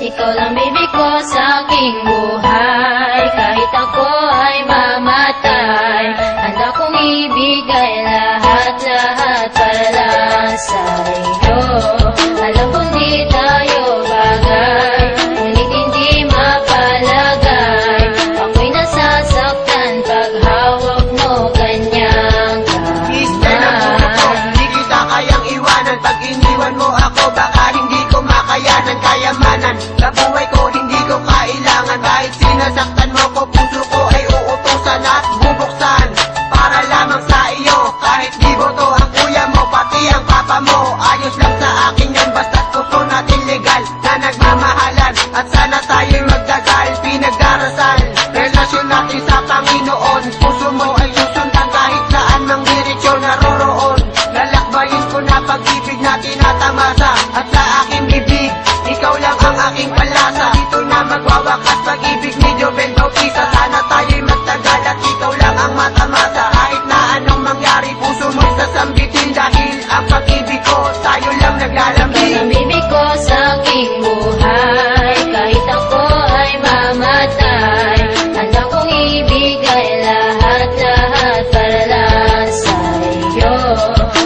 Ikaw lang baby ko sa aking buhay. Kahit ako ay mamatay, handa kong ibigay lahat-lahat para sa iyo. Alam kong di tayo bagay, ngunit hindi mapalagay. Ako'y nasasaktan pag hawak mo ganyang kamay. Hindi kita kayang iwanan. Pag iniwan mo ako, baka hindi ko makayanan. Kayamanan sa buhay ko, hindi ko kailangan. Kahit sinasaktan mo ko, puso ko ay uutusan at bubuksan para lamang sa iyo. Kahit di boto ang kuya mo, pati ang papa mo, ayos lang sa akin yan. Basta't puso natin legal na nagmamahalan. At sana tayo'y magdasal, pinagdarasal. Relasyon natin sa Panginoon, puso mo ay susundan kahit saan mang diretsyon naroroon. Lalakbayin ko na pag-ibig na tinatamasa. At sa aking bibig, ikaw lang ang aking palasa. Dito na magwawakas pag-ibig ni Joven Bautista. Sana tayo'y magtagal at ikaw lang ang matamasa. Kahit na anong mangyari, puso mo'y sasambitin. Dahil ang pag-ibig ko, tayo lang naglalambing. Ikaw lang baby ko sa aking buhay. Kahit ako ay mamatay, handa kong ibigay lahat-lahat para sa iyo.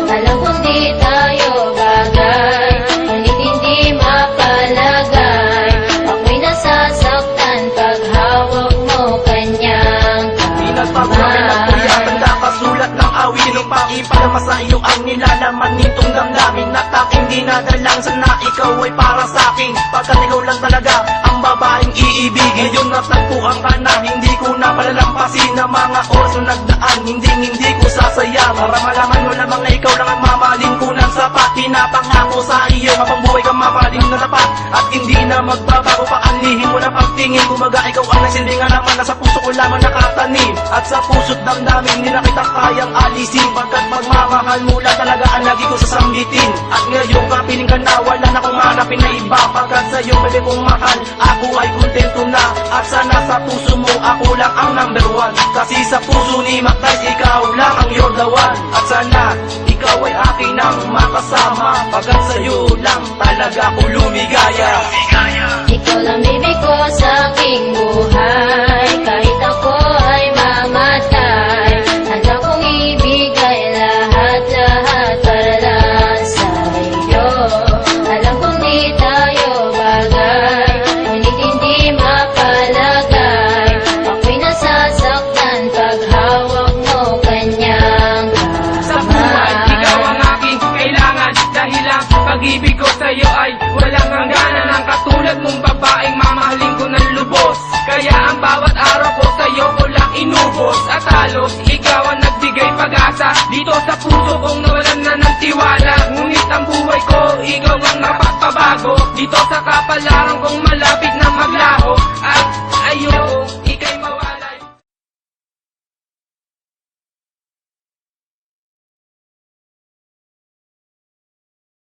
Alam kong di tayo bagay, ngunit hindi mapalagay. Ako'y nasasaktan pag hawak mo kanyang Pinagpapalala ng kuya, tanda kasulat ng awit. Nung pakipalama sa iyo ang nilalaman nitong damdamin. At aking dinadalang sana ikaw ay para sa akin. Pagkat ikaw lang talaga ang babaeng iibigin. Ngayon natagpuan ka na, hindi ko na palalampasin na mga oras na nagdaan. Hindi ko sasayang para malaman mo lamang na ikaw lang ang mamahalin ko ng sapat. Pinapangako sa iyo habang buhay ka mamahalin na tapat. At hindi na magbabago pa ang lihim mo na pagtingin. Kumaga ikaw ang nagsindi nga naman, nasa puso ko lamang nakatanim. At sa puso't damdamin, hindi na kita kayang alisin. Pagkat pagmamahal mo lang talaga ang lagi ko sasambitin. At ngayon kapiling ka na, wala na kong hanapin na iba. Pagkat sa'yo pwede kong mahal, ako ay kontento na. At sana sa puso mo, ako lang ang number one. Kasi sa puso ni Mactay, ikaw lang ang yordawan. At sana, ikaw ay akin ang makasama. Pagkat sa'yo lang talaga ako lumigaya. Ikaw lang baby ko sa aking buhay. Kahit ako ay mamatay, handa kong ibigay lahat-lahat para sa iyo. Alam kong di tayo bagay, ngunit hindi mapalagay. Ako'y nasasaktan pag hawak mo kanyang Sa buhay, ikaw ang aking kailangan. Dahil ang pag-ibig ko sa'yo ay walang hangganan. Ang katulad mong babaeng mamahalin ko ng lubos. Kaya ang bawat araw ko sa'yo ko lang inubos. At halos ikaw ang nagbigay pag-asa dito sa puso kong